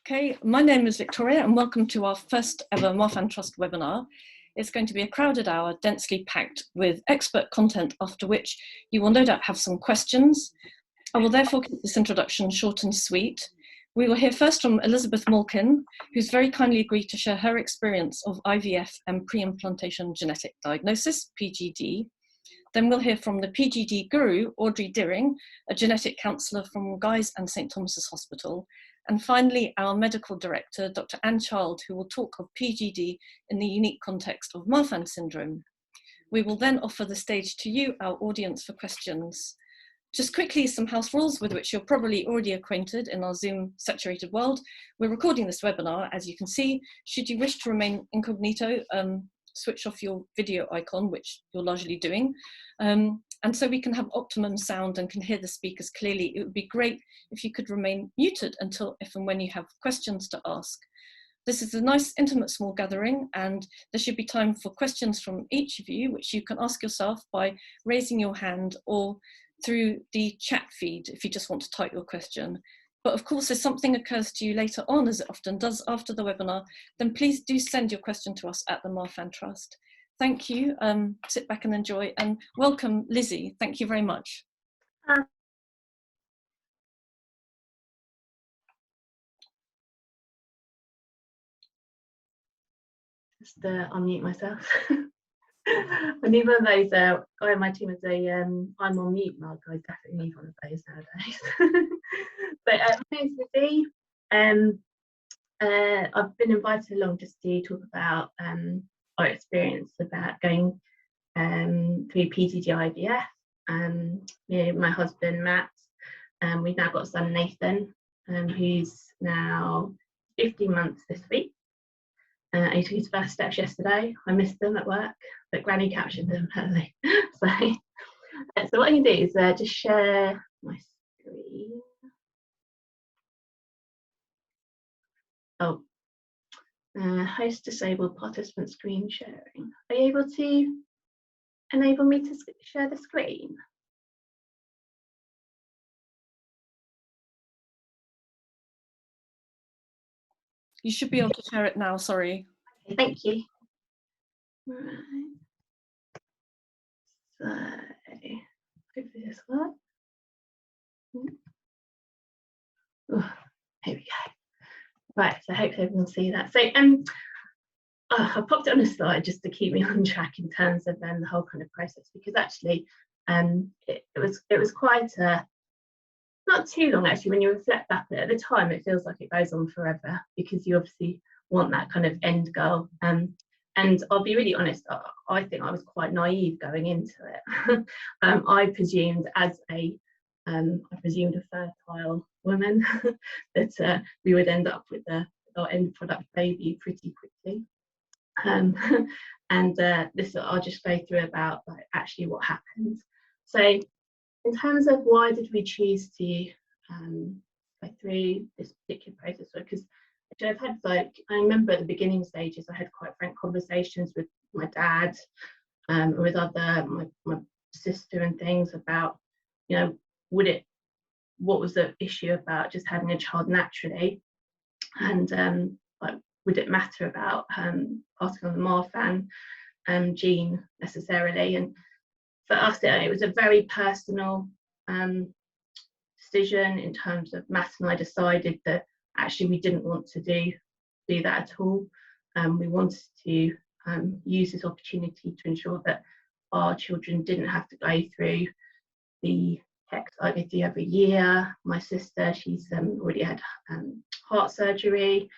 Okay, my name is Victoria and welcome to our first ever Marfan Trust webinar. It's going to be a crowded hour, densely packed with expert content, after which you will no doubt have some questions. I will therefore keep this introduction short and sweet. We will hear first from Elizabeth Malkin, who's very kindly agreed to share her experience of IVF and pre-implantation genetic diagnosis, PGD. Then we'll hear from the PGD guru, Audrey Deering, a genetic counsellor from Guy's and St Thomas's Hospital. And finally, our medical director, Dr. Anne Child, who will talk of PGD in the unique context of Marfan syndrome. We will then offer the stage to you, our audience, for questions. Just quickly, some house rules with which you're probably already acquainted in our Zoom saturated world. We're recording this webinar, as you can see. Should you wish to remain incognito, switch off your video icon, which you're largely doing. And so we can have optimum sound and can hear the speakers clearly. It would be great if you could remain muted until if and when you have questions to ask. This is a nice, intimate, small gathering, and there should be time for questions from each of you, which you can ask yourself by raising your hand or through the chat feed if you just want to type your question. But of course, if something occurs to you later on, as it often does after the webinar, then please do send your question to us at the Marfan Trust. Thank you. Sit back and enjoy, and welcome, Lizzie. Thank you very much. Just unmute myself. I need one of those. Guy on my team is a I'm on mute mug. I definitely need one of those nowadays. But my name's Lizzie. I've been invited along just to talk about our experience about going through PGD IVF. Me and my husband Matt, we've now got a son Nathan, who's now 15 months this week. He took his first steps yesterday. I missed them at work, but Granny captured them early. So what I can do is just share my screen. Oh, host disabled participant screen sharing. Are you able to enable me to share the screen? You should be able to share it now, sorry. Okay, thank you. Right. So, hopefully this works. Oh, here we go. Right, so hopefully everyone can see that. So I popped it on a slide just to keep me on track in terms of the whole kind of process, because actually it was quite not too long actually. When you reflect back at the time, it feels like it goes on forever, because you obviously want that kind of end goal. And I'll be really honest, I think I was quite naive going into it. I presumed as a fertile woman that we would end up with our end product baby pretty quickly. This I'll just go through about actually what happened. So in terms of why did we choose to go through this particular process, because I've had I remember at the beginning stages I had quite frank conversations with my dad, with my sister and things about, you know, what was the issue about just having a child naturally, and would it matter about passing on the Marfan gene necessarily? And for us, it was a very personal decision in terms of Matt and I decided that actually we didn't want to do that at all. We wanted to use this opportunity to ensure that our children didn't have to go through the checks I go through every year. My sister, she's already had heart surgery.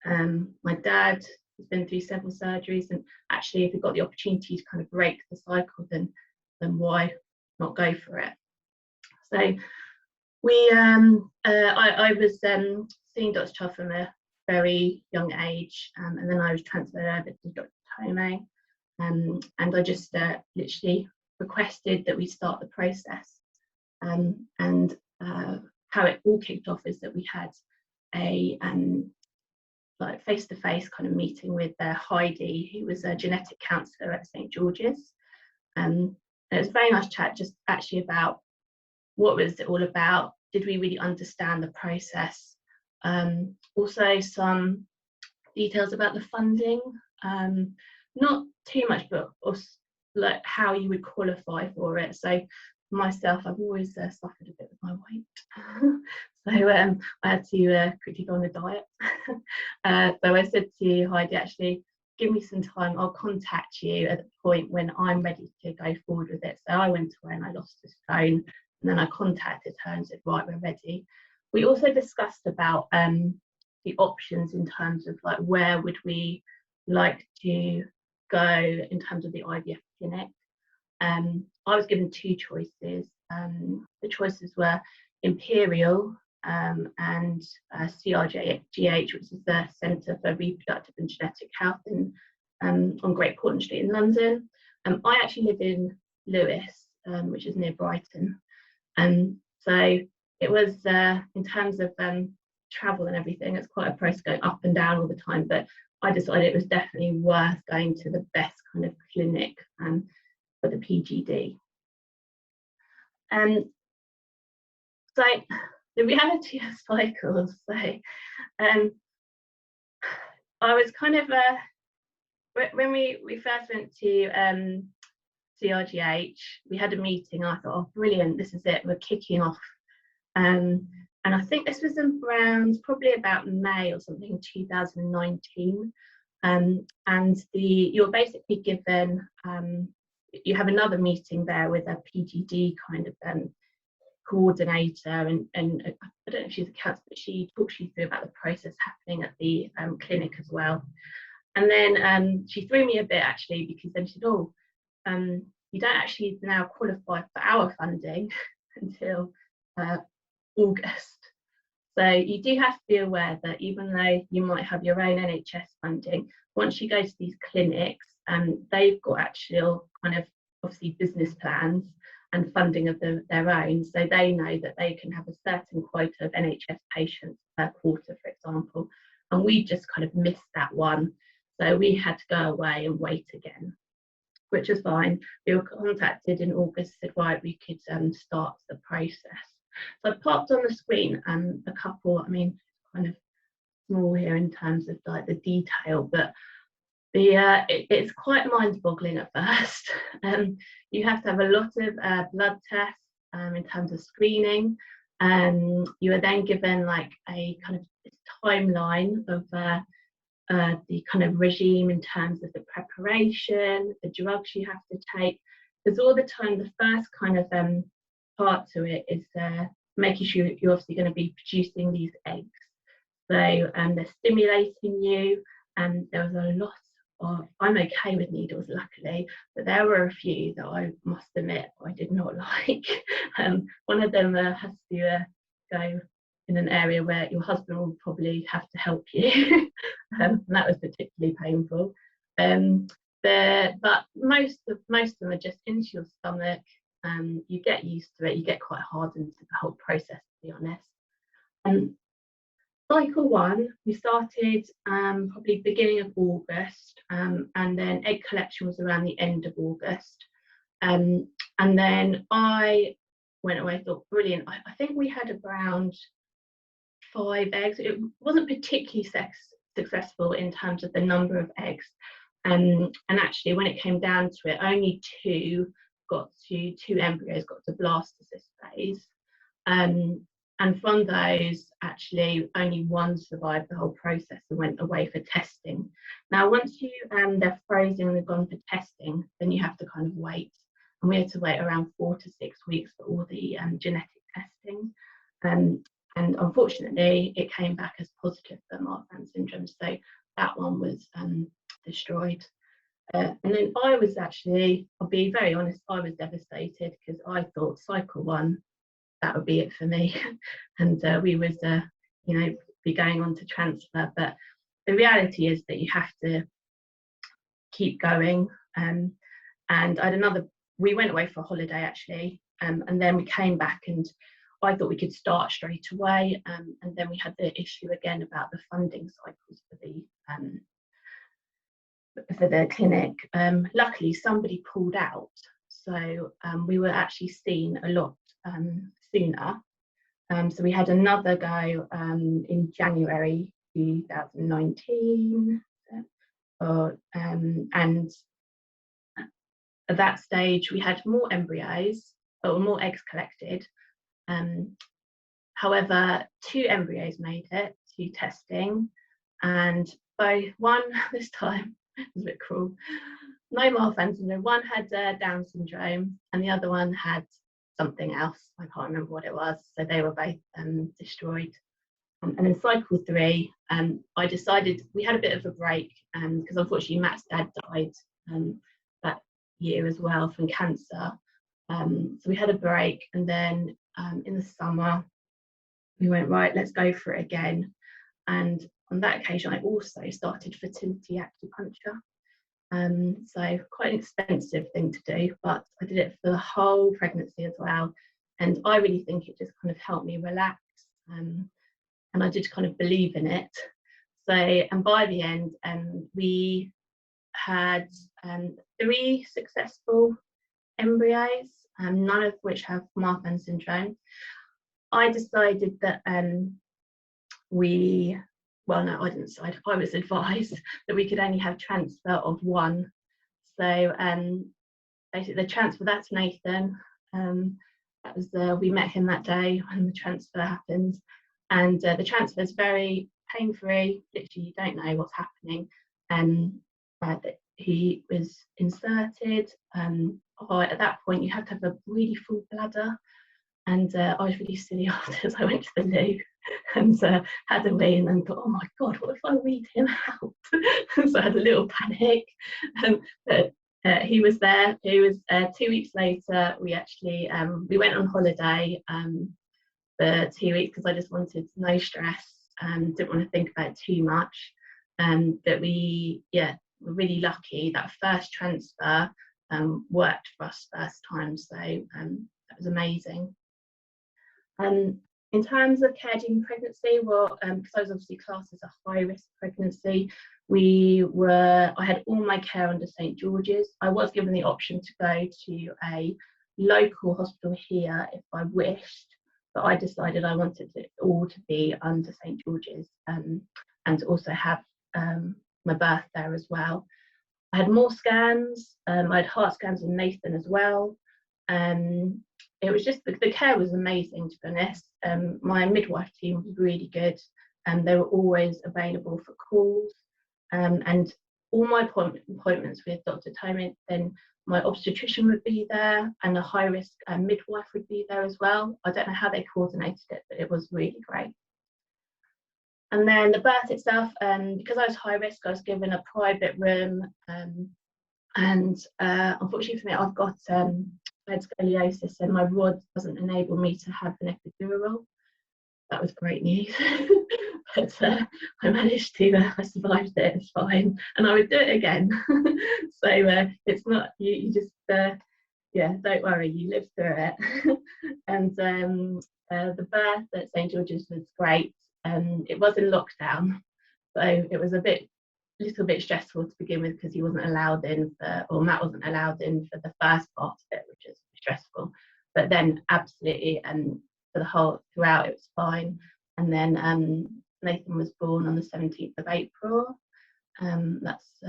My dad has been through several surgeries, and actually if we got the opportunity to kind of break the cycle, then why not go for it? So we I was seeing Dr. Child from a very young age, and then I was transferred over to Dr. Tome, and I just literally requested that we start the process. And how it all kicked off is that we had a face-to-face kind of meeting with Heidi, who was a genetic counsellor at St George's. And it was a very nice chat, just actually about what was it all about. Did we really understand the process? Also some details about the funding, not too much, but also like how you would qualify for it. So myself, I've always suffered a bit with my weight. So I had to quickly go on a diet. So I said to Heidi, actually, give me some time, I'll contact you at the point when I'm ready to go forward with it. So I went away and I lost a stone, and then I contacted her and said, right, we're ready. We also discussed about the options in terms of like where would we like to go in terms of the IVF clinic. I was given two choices. The choices were Imperial and CRGH, which is the Centre for Reproductive and Genetic Health on Great Portland Street in London. I actually live in Lewes, which is near Brighton. So it was, in terms of travel and everything, it's quite a process going up and down all the time, but I decided it was definitely worth going to the best kind of clinic for the PGD. So the reality of cycles, so I was kind of, when we first went to CRGH, we had a meeting. I thought, oh brilliant, this is it, we're kicking off. And I think this was around probably about May or something, 2019. And you're basically given, you have another meeting there with a PGD kind of coordinator, and I don't know if she's a counselor, but she talks you through about the process happening at the clinic as well. And then she threw me a bit actually, because then she said, oh, you don't actually now qualify for our funding until August. So you do have to be aware that even though you might have your own NHS funding, once you go to these clinics, they've got actual kind of obviously business plans and funding of their own, so they know that they can have a certain quota of NHS patients per quarter, for example, and we just kind of missed that one, so we had to go away and wait again, which was fine. We were contacted in August, said right, we could start the process. So I popped on the screen a couple, I mean, kind of small here in terms of like the detail, but it's quite mind-boggling at first. You have to have a lot of blood tests in terms of screening. You are then given like a kind of timeline of the kind of regime in terms of the preparation, the drugs you have to take. Because all the time, the first kind of part to it is making sure you're obviously going to be producing these eggs. So they're stimulating you, and there was a lot of, I'm okay with needles luckily, but there were a few that I must admit I did not like. One of them has to go in an area where your husband will probably have to help you, and that was particularly painful. But most of them are just into your stomach. You get used to it, you get quite hardened to the whole process, to be honest. Cycle one, we started probably beginning of August, and then egg collection was around the end of August. And then I went away, thought brilliant. I think we had around 5 eggs. It wasn't particularly successful in terms of the number of eggs. And actually, when it came down to it, only 2 embryos got to blastocyst phase. And from those, actually, only 1 survived the whole process and went away for testing. Now, once they're frozen and they've gone for testing, then you have to kind of wait. And we had to wait around 4 to 6 weeks for all the genetic testing. And unfortunately, it came back as positive for Marfan syndrome. So that one was destroyed. And then I was actually, I'll be very honest, I was devastated because I thought cycle 1, that would be it for me. And we was, be going on to transfer. But the reality is that you have to keep going. And we went away for a holiday actually. And then we came back and I thought we could start straight away. And then we had the issue again about the funding cycles for the clinic. Luckily, somebody pulled out. So we were actually seen a lot sooner. So we had another go in January 2019, and at that stage we had more embryos, or more eggs collected. However, 2 embryos made it to testing, and one this time was a bit cruel. No Marfan syndrome. One had Down syndrome, and the other one had something else. I can't remember what it was. So they were both destroyed. And in cycle 3, I decided we had a bit of a break because unfortunately Matt's dad died that year as well from cancer. So we had a break, and then in the summer we went, right, let's go for it again. And on that occasion I also started fertility acupuncture. So quite an expensive thing to do, but I did it for the whole pregnancy as well. And I really think it just kind of helped me relax. And I did kind of believe in it. So, and by the end, we had 3 successful embryos, none of which have Marfan syndrome. I decided that well, no, I didn't decide. I was advised that we could only have transfer of 1. So basically the transfer, that's Nathan. That was we met him that day when the transfer happened, and the transfer is very pain-free. Literally, you don't know what's happening. He was inserted. At that point, you have to have a really full bladder. And I was really silly afterwards. I went to the loo and had a wee, and then thought, oh my God, what if I weed him out? So I had a little panic. But he was there. He was 2 weeks later. We actually we went on holiday for 2 weeks because I just wanted no stress and didn't want to think about it too much. But we were really lucky. That first transfer worked for us first time. So that was amazing. In terms of care during pregnancy, well, because I was obviously classed as a high-risk pregnancy, I had all my care under St George's. I was given the option to go to a local hospital here if I wished, but I decided I wanted it all to be under St George's, and to also have my birth there as well. I had more scans. I had heart scans with Nathan as well. It was just, the care was amazing, to be honest. My midwife team was really good, and they were always available for calls. And all my appointments with Dr. Tomit, then my obstetrician would be there, and a high-risk midwife would be there as well. I don't know how they coordinated it, but it was really great. And then the birth itself, because I was high risk, I was given a private room. And unfortunately for me, I've got I had scoliosis, so my rod doesn't enable me to have an epidural. That was great news. But I managed to, I survived it, it's fine. And I would do it again. So it's not, you just, don't worry, you live through it. And the birth at St George's was great. It was in lockdown, so it was a little bit stressful to begin with, because he wasn't allowed in or Matt wasn't allowed in for the first part of it, which is stressful. But then absolutely, and throughout it was fine. And then Nathan was born on the 17th of April. That's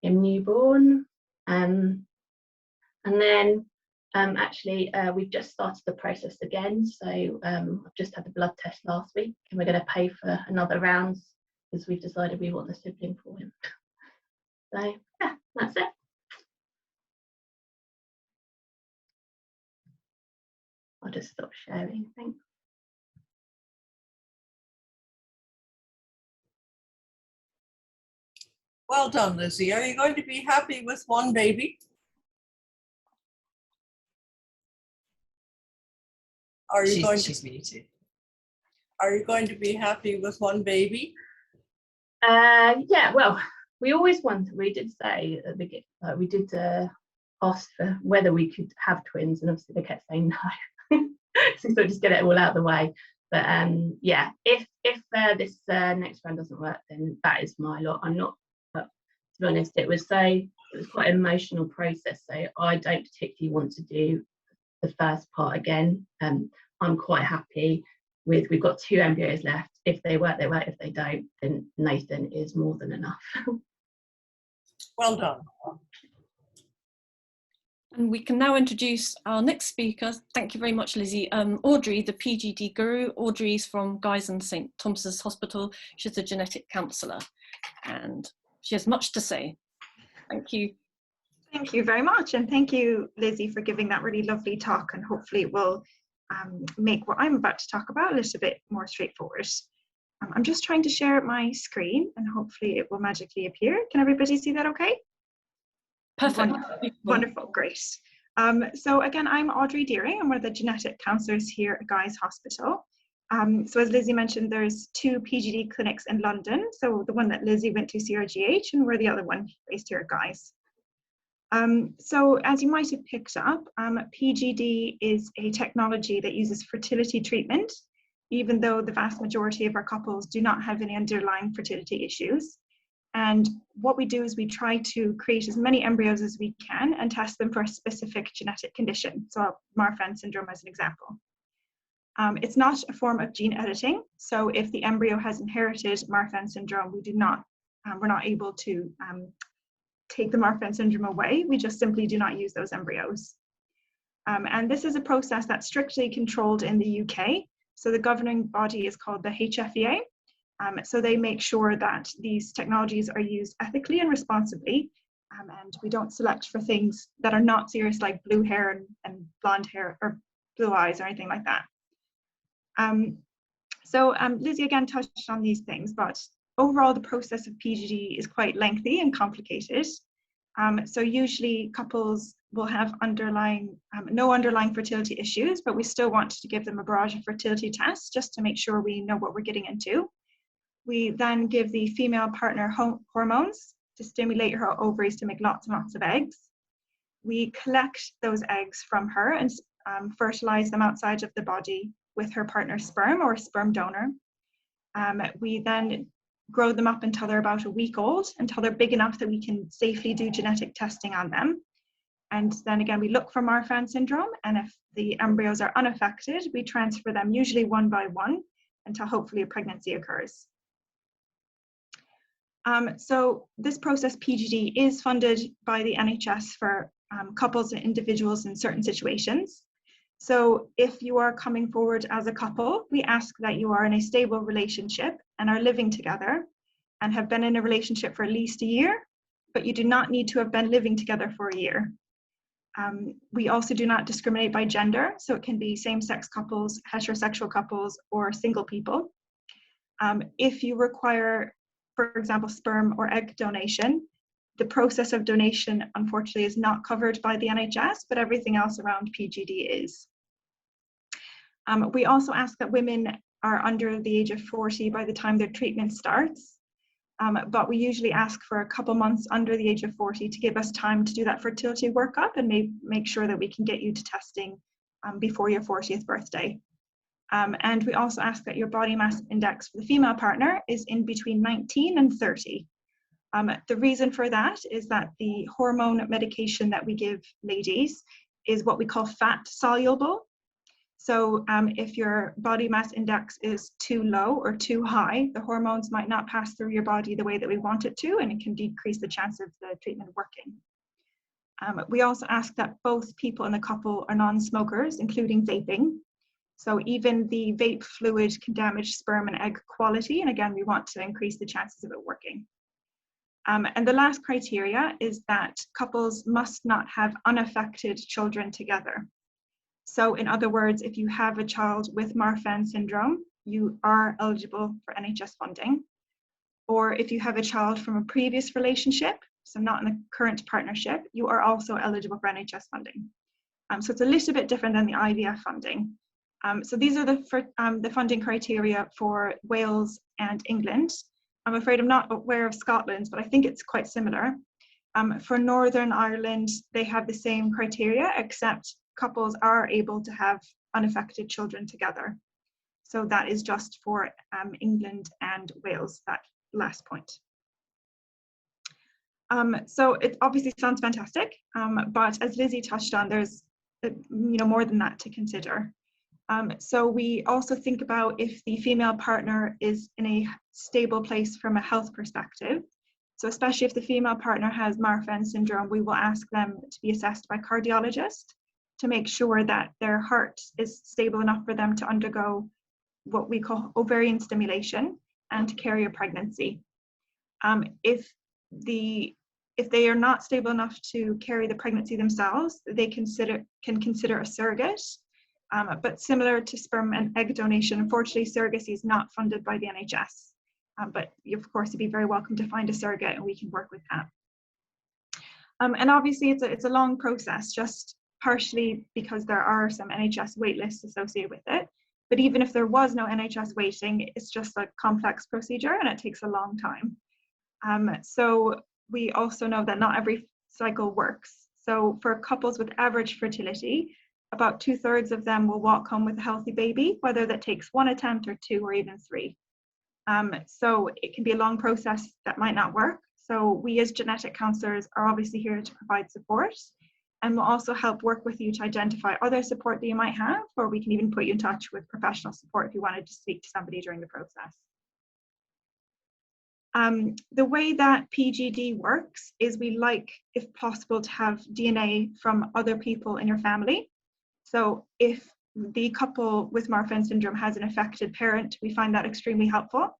him newborn. And then actually we've just started the process again. So I've just had the blood test last week, and we're going to pay for another round because we've decided we want the sibling for him. So yeah, that's it. I'll just stop sharing, thanks. Well done, Lizzie. Are you going to be happy with one baby? She's muted. Are you going to be happy with one baby? Yeah, well, we always wanted, we did say at the beginning, we did ask for whether we could have twins, and obviously they kept saying no. So just get it all out of the way. But yeah, if this next round doesn't work, then that is my lot. I'm not, but to be honest, it was quite an emotional process, so I don't particularly want to do the first part again. I'm quite happy with, we've got 2 embryos left. If they work, they work. If they don't, then Nathan is more than enough. Well done. And we can now introduce our next speaker. Thank you very much, Lizzie. Audrey, the PGD guru. Audrey's from Guy's and St Thomas's Hospital. She's a genetic counsellor and she has much to say. Thank you. Thank you very much. And thank you, Lizzie, for giving that really lovely talk. And hopefully it will make what I'm about to talk about a little bit more straightforward. I'm just trying to share my screen and hopefully it will magically appear. Can everybody see that okay? Perfect. Wonderful, great. So again, I'm Audrey Deering. I'm one of the genetic counsellors here at Guy's Hospital. So as Lizzie mentioned, there's 2 PGD clinics in London. So the one that Lizzie went to, CRGH, and we're the other one based here at Guy's. So as you might have picked up, PGD is a technology that uses fertility treatment, even though the vast majority of our couples do not have any underlying fertility issues. And what we do is we try to create as many embryos as we can and test them for a specific genetic condition. So Marfan syndrome as an example. It's not a form of gene editing. So if the embryo has inherited Marfan syndrome, we're not able to take the Marfan syndrome away. We just simply do not use those embryos. And this is a process that's strictly controlled in the UK. So the governing body is called the HFEA. So they make sure that these technologies are used ethically and responsibly, and we don't select for things that are not serious, like blue hair and blonde hair or blue eyes or anything like that. Lizzie again touched on these things, but overall the process of PGD is quite lengthy and complicated. So usually couples will have no underlying fertility issues, but we still want to give them a barrage of fertility tests just to make sure we know what we're getting into. We then give the female partner hormones to stimulate her ovaries to make lots and lots of eggs. We collect those eggs from her and fertilize them outside of the body with her partner's sperm or a sperm donor. We then grow them up until they're about a week old, until they're big enough that we can safely do genetic testing on them. And then again, we look for Marfan syndrome, and if the embryos are unaffected, we transfer them usually 1 by 1 until hopefully a pregnancy occurs. So this process, PGD, is funded by the NHS for couples and individuals in certain situations. So if you are coming forward as a couple, we ask that you are in a stable relationship and are living together and have been in a relationship for at least a year, but you do not need to have been living together for a year. We also do not discriminate by gender, so it can be same-sex couples, heterosexual couples, or single people. If you require, for example, sperm or egg donation, the process of donation, unfortunately, is not covered by the NHS, but everything else around PGD is. We also ask that women are under the age of 40 by the time their treatment starts, but we usually ask for a couple months under the age of 40 to give us time to do that fertility workup and make sure that we can get you to testing before your 40th birthday. And we also ask that your body mass index for the female partner is in between 19 and 30. The reason for that is that the hormone medication that we give ladies is what we call fat soluble. So if your body mass index is too low or too high, the hormones might not pass through your body the way that we want it to, and it can decrease the chance of the treatment working. We also ask that both people in the couple are non-smokers, including vaping. So even the vape fluid can damage sperm and egg quality, and again, we want to increase the chances of it working. And the last criteria is that couples must not have unaffected children together. So in other words, if you have a child with Marfan syndrome, you are eligible for NHS funding. Or if you have a child from a previous relationship, so not in a current partnership, you are also eligible for NHS funding. So it's a little bit different than the IVF funding. So these are the funding criteria for Wales and England. I'm afraid I'm not aware of Scotland's, but I think it's quite similar. For Northern Ireland, they have the same criteria, except couples are able to have unaffected children together. So that is just for England and Wales, that last point. So it obviously sounds fantastic, but as Lizzie touched on, there's more than that to consider. So we also think about if the female partner is in a stable place from a health perspective. So especially if the female partner has Marfan syndrome, we will ask them to be assessed by cardiologist to make sure that their heart is stable enough for them to undergo what we call ovarian stimulation and to carry a pregnancy. If they are not stable enough to carry the pregnancy themselves, they can consider a surrogate. But similar to sperm and egg donation, unfortunately, surrogacy is not funded by the NHS. But of course, you'd be very welcome to find a surrogate, and we can work with that. And obviously, it's a long process, just partially because there are some NHS wait lists associated with it. But even if there was no NHS waiting, it's just a complex procedure, and it takes a long time. So we also know that not every cycle works. So for couples with average fertility, about 2/3 of them will walk home with a healthy baby, whether that takes 1 attempt or 2 or even 3. So it can be a long process that might not work. So we as genetic counselors are obviously here to provide support, and we'll also help work with you to identify other support that you might have, or we can even put you in touch with professional support if you wanted to speak to somebody during the process. The way that PGD works is we like, if possible, to have DNA from other people in your family. So if the couple with Marfan syndrome has an affected parent, we find that extremely helpful.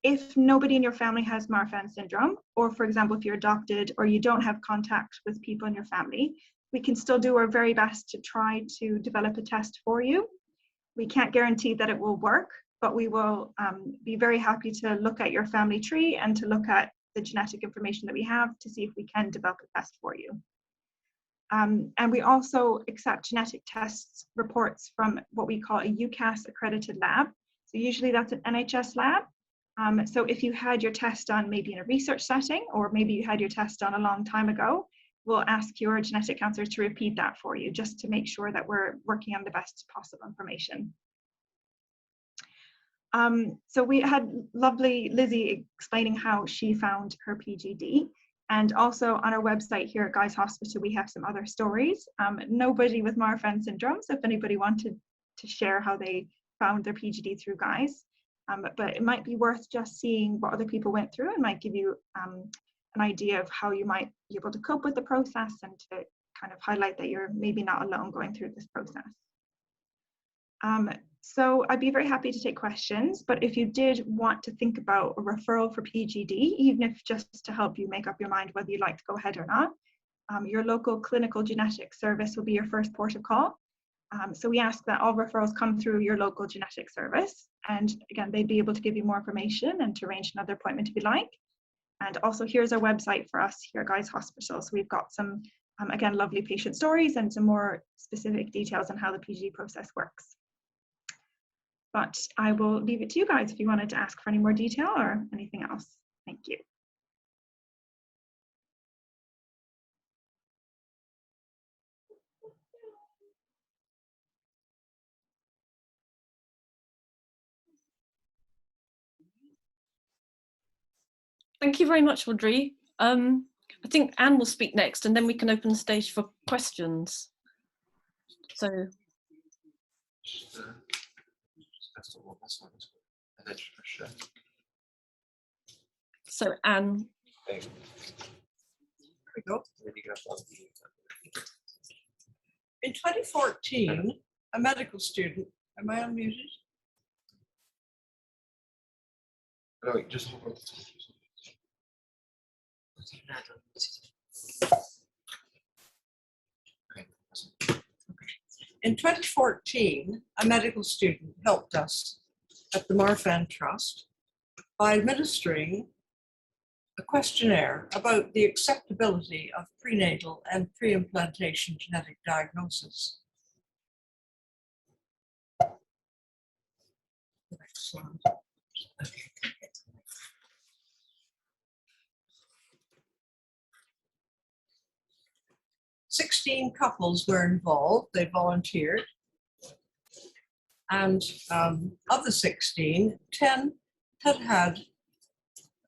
If nobody in your family has Marfan syndrome, or for example, if you're adopted or you don't have contact with people in your family, we can still do our very best to try to develop a test for you. We can't guarantee that it will work, but we will be very happy to look at your family tree and to look at the genetic information that we have to see if we can develop a test for you. And we also accept genetic tests reports from what we call a UCAS accredited lab. So usually that's an NHS lab. So if you had your test done maybe in a research setting, or maybe you had your test done a long time ago, we'll ask your genetic counselor to repeat that for you, just to make sure that we're working on the best possible information. So we had lovely Lizzie explaining how she found her PGD. And also on our website here at Guy's Hospital, we have some other stories. Nobody with Marfan syndrome, so if anybody wanted to share how they found their PGD through Guy's, but it might be worth just seeing what other people went through, and might give you an idea of how you might be able to cope with the process, and to kind of highlight that you're maybe not alone going through this process. So I'd be very happy to take questions, but if you did want to think about a referral for PGD, even if just to help you make up your mind whether you'd like to go ahead or not, your local clinical genetics service will be your first port of call. So we ask that all referrals come through your local genetic service, and again, they'd be able to give you more information and to arrange another appointment if you like. And also here's our website for us here at Guy's Hospital. So we've got some, again, lovely patient stories and some more specific details on how the PGD process works. But I will leave it to you guys if you wanted to ask for any more detail or anything else. Thank you. Thank you very much, Audrey. I think Anne will speak next, and then we can open the stage for questions. So Anne. There we go. In 2014, a medical student, am I unmuted? No, wait, just hold on. In 2014, a medical student helped us at the Marfan Trust by administering a questionnaire about the acceptability of prenatal and pre-implantation genetic diagnosis. Next slide. 16 couples were involved, they volunteered. And of the 16, 10 had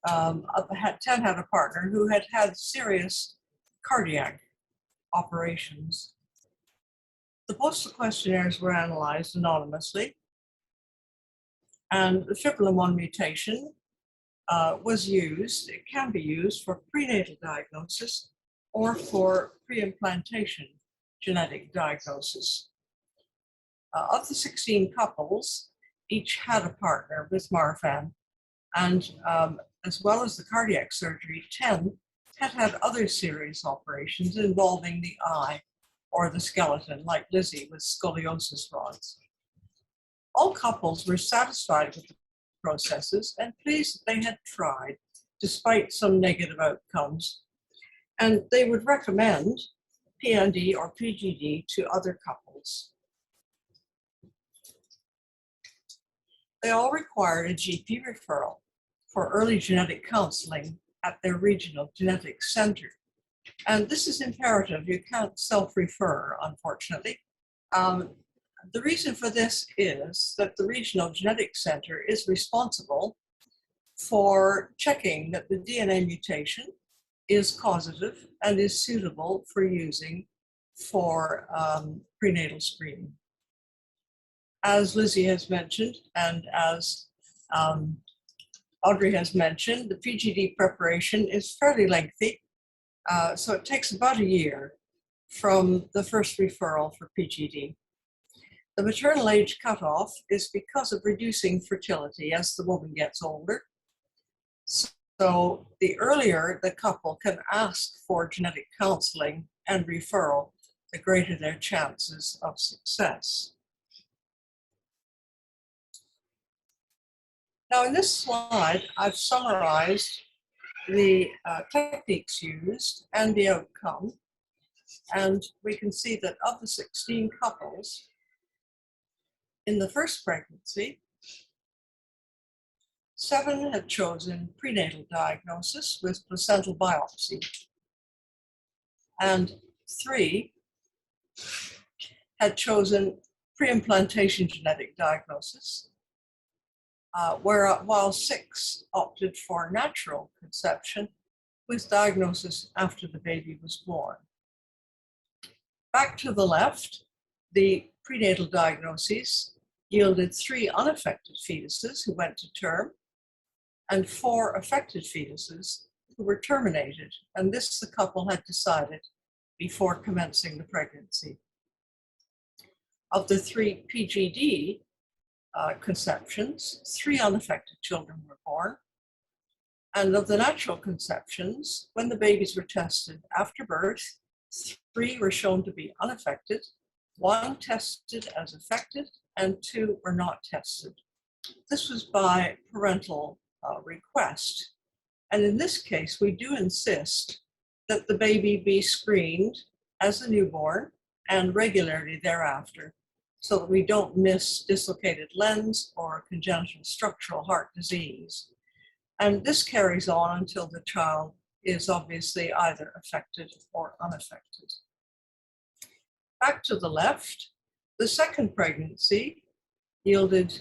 a partner who had serious cardiac operations. The postal questionnaires were analyzed anonymously, and the fibrillin-1 mutation was used. It can be used for prenatal diagnosis or for pre-implantation genetic diagnosis. Of the 16 couples, each had a partner with Marfan, and as well as the cardiac surgery, 10 had had other serious operations involving the eye or the skeleton, like Lizzie with scoliosis rods. All couples were satisfied with the processes and pleased that they had tried, despite some negative outcomes, and they would recommend PND or PGD to other couples. They all required a GP referral for early genetic counseling at their regional genetic center. And this is imperative. You can't self-refer, unfortunately. The reason for this is that the regional genetic center is responsible for checking that the DNA mutation is causative and is suitable for using for prenatal screening. As Lizzie has mentioned, and as Audrey has mentioned, the PGD preparation is fairly lengthy, so it takes about a year from the first referral for PGD. The maternal age cutoff is because of reducing fertility as the woman gets older. So the earlier the couple can ask for genetic counseling and referral, the greater their chances of success. Now in this slide, I've summarized the techniques used and the outcome. And we can see that of the 16 couples, in the first pregnancy, 7 had chosen prenatal diagnosis with placental biopsy, and 3 had chosen pre-implantation genetic diagnosis, while 6 opted for natural conception with diagnosis after the baby was born. Back to the left, the prenatal diagnoses yielded 3 unaffected fetuses who went to term and 4 affected fetuses who were terminated, and this the couple had decided before commencing the pregnancy. Of the 3 PGD conceptions, 3 unaffected children were born, and of the natural conceptions, when the babies were tested after birth, 3 were shown to be unaffected, 1 tested as affected, and 2 were not tested. This was by parental request. And in this case, we do insist that the baby be screened as a newborn and regularly thereafter, so that we don't miss dislocated lens or congenital structural heart disease. And this carries on until the child is obviously either affected or unaffected. Back to the left, the second pregnancy yielded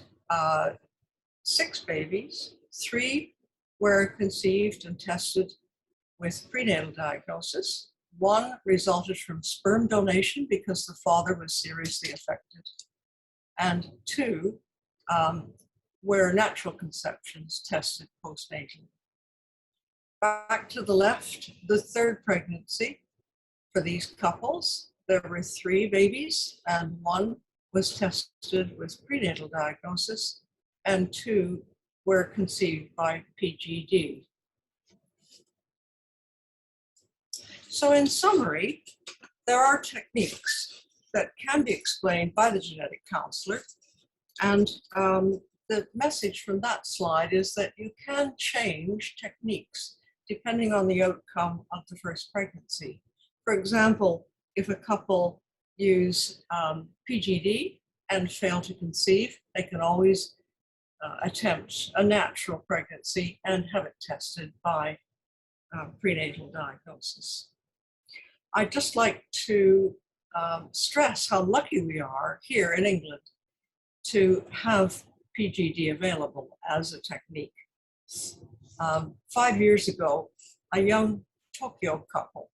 6 babies. 3 were conceived and tested with prenatal diagnosis. 1 resulted from sperm donation because the father was seriously affected. And 2 were natural conceptions tested postnatally. Back to the left, the third pregnancy for these couples, there were 3 babies and 1 was tested with prenatal diagnosis and 2 were conceived by PGD. So in summary, there are techniques that can be explained by the genetic counselor, and the message from that slide is that you can change techniques depending on the outcome of the first pregnancy. For example, if a couple use PGD and fail to conceive, they can always attempt a natural pregnancy and have it tested by prenatal diagnosis. I'd just like to stress how lucky we are here in England to have PGD available as a technique. 5 years ago, a young Tokyo couple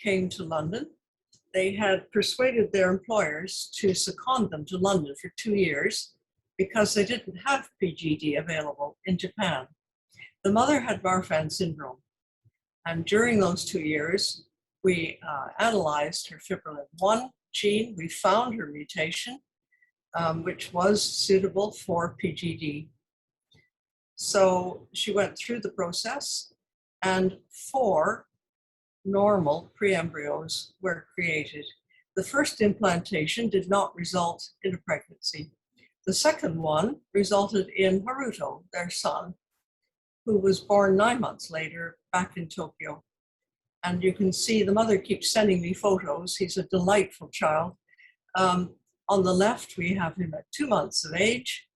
came to London they had persuaded their employers to second them to London for 2 years because they didn't have PGD available in Japan. The mother had Marfan syndrome, and during those 2 years, we analyzed her fibrillin 1 gene. We found her mutation, which was suitable for PGD. So she went through the process, and 4 normal pre-embryos were created. The first implantation did not result in a pregnancy. The second one resulted in Haruto, their son, who was born 9 months later back in Tokyo. And you can see the mother keeps sending me photos. He's a delightful child. On the left, we have him at 2 months of age,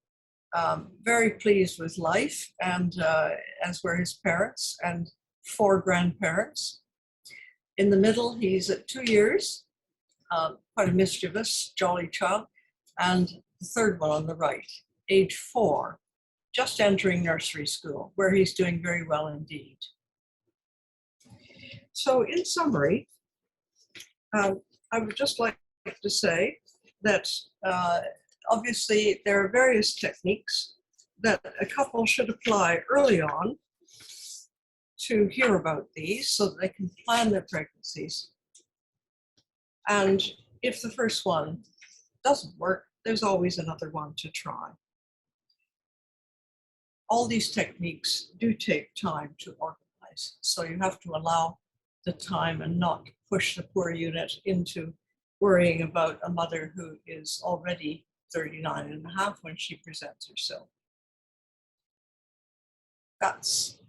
very pleased with life, and as were his parents and 4 grandparents. In the middle, he's at 2 years, quite a mischievous, jolly child. And the third one on the right, age 4, just entering nursery school, where he's doing very well indeed. So in summary, I would just like to say that obviously there are various techniques that a couple should apply early on to hear about these so that they can plan their pregnancies. And if the first one doesn't work, there's always another one to try. All these techniques do take time to organize, so you have to allow the time and not push the poor unit into worrying about a mother who is already 39 and a half when she presents herself. That's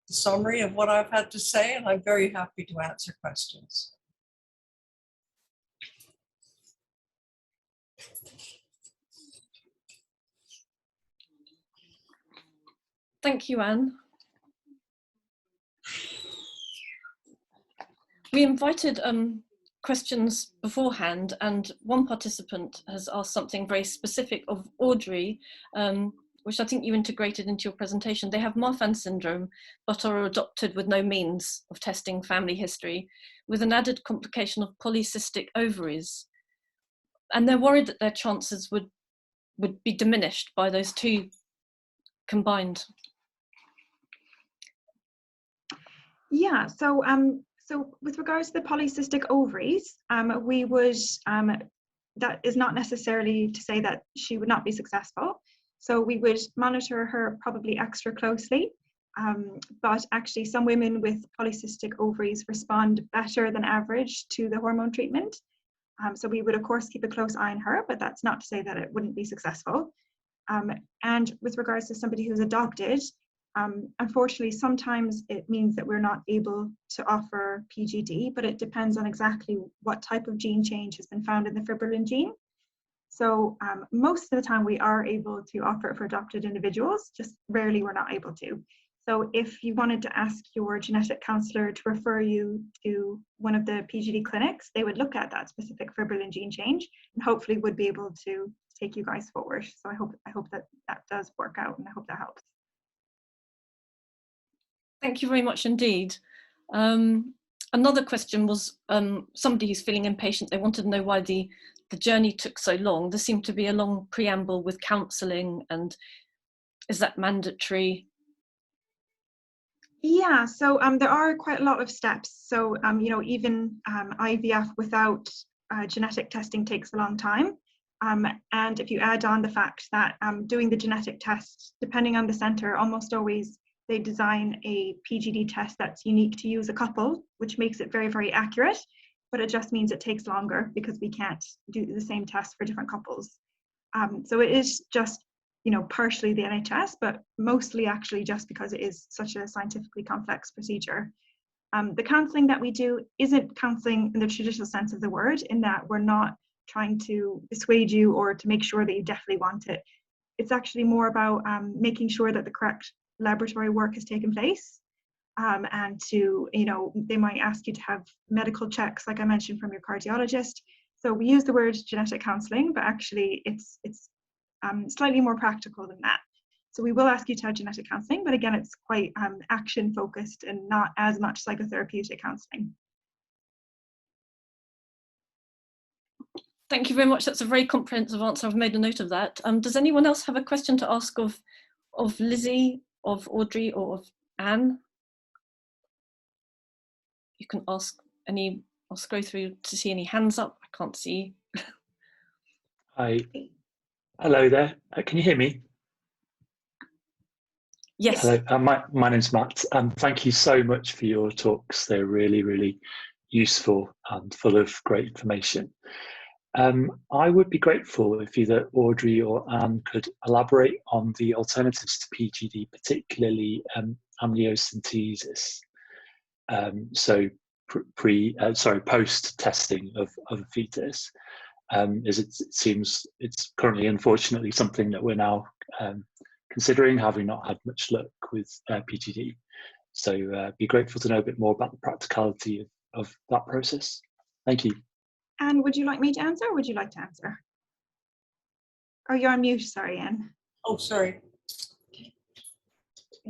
the summary of what I've had to say, and I'm very happy to answer questions. Thank you, Anne. We invited questions beforehand, and one participant has asked something very specific of Audrey, which I think you integrated into your presentation. They have Marfan syndrome, but are adopted with no means of testing family history, with an added complication of polycystic ovaries. And they're worried that their chances would be diminished by those two combined. Yeah, so with regards to the polycystic ovaries, we would, that is not necessarily to say that she would not be successful. So we would monitor her probably extra closely, but actually some women with polycystic ovaries respond better than average to the hormone treatment. So we would of course keep a close eye on her, but that's not to say that it wouldn't be successful. And with regards to somebody who's adopted, unfortunately, sometimes it means that we're not able to offer PGD, but it depends on exactly what type of gene change has been found in the fibrillin gene. So most of the time we are able to offer it for adopted individuals, just rarely we're not able to. So if you wanted to ask your genetic counsellor to refer you to one of the PGD clinics, they would look at that specific fibrillin gene change and hopefully would be able to take you guys forward. So I hope that does work out, and I hope that helps. Thank you very much indeed. Another question was somebody who's feeling impatient. They wanted to know why the journey took so long. There seemed to be a long preamble with counselling, and is that mandatory? Yeah, so there are quite a lot of steps. So you know, even IVF without genetic testing takes a long time. And if you add on the fact that doing the genetic test, depending on the centre, almost always they design a PGD test that's unique to you as a couple, which makes it very, very accurate, but it just means it takes longer because we can't do the same test for different couples. So it is just, you know, partially the NHS, but mostly actually just because it is such a scientifically complex procedure. The counselling that we do isn't counselling in the traditional sense of the word, in that we're not trying to dissuade you or to make sure that you definitely want it. It's actually more about making sure that the correct laboratory work has taken place, and to, you know, they might ask you to have medical checks, like I mentioned, from your cardiologist. So we use the word genetic counselling, but actually it's slightly more practical than that. So we will ask you to have genetic counselling, but again, it's quite action focused and not as much psychotherapeutic counselling. Thank you very much. That's a very comprehensive answer. I've made a note of that. Does anyone else have a question to ask of Lizzie, of Audrey, or of Anne? You can ask any. I'll scroll through to see any hands up. I can't see. Hi. Hello there. Can you hear me? Yes. Hello. My name's Matt. Thank you so much for your talks. They're really, really useful and full of great information. I would be grateful if either Audrey or Anne could elaborate on the alternatives to PGD, particularly amniocentesis. So post testing of a fetus, as it seems it's currently unfortunately something that we're now considering, having not had much luck with PGD. So be grateful to know a bit more about the practicality of that process. Thank you. Anne, would you like me to answer, or would you like to answer? Oh, you're on mute, sorry, Anne. Oh, sorry.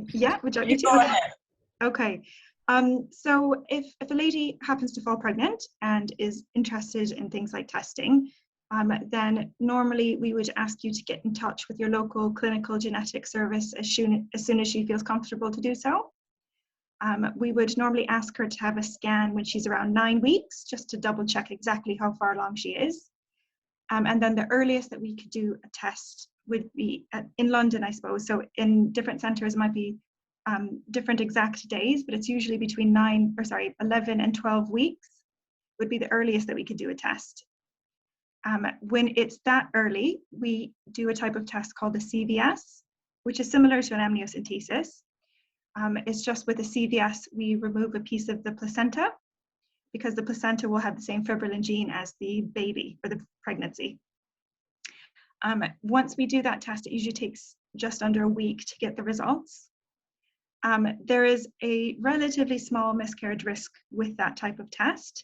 Yeah, would you like me to? Go ahead. Okay. So if a lady happens to fall pregnant and is interested in things like testing, then normally we would ask you to get in touch with your local clinical genetic service as soon as she feels comfortable to do so. We would normally ask her to have a scan when she's around 9 weeks, just to double check exactly how far along she is. And then the earliest that we could do a test would be in London, I suppose. So in different centres it might be different exact days, but it's usually between 11 and 12 weeks would be the earliest that we could do a test. When it's that early, we do a type of test called the CVS, which is similar to an amniocentesis. It's just with the CVS, we remove a piece of the placenta, because the placenta will have the same fibrillin gene as the baby or the pregnancy. Once we do that test, it usually takes just under a week to get the results. There is a relatively small miscarriage risk with that type of test.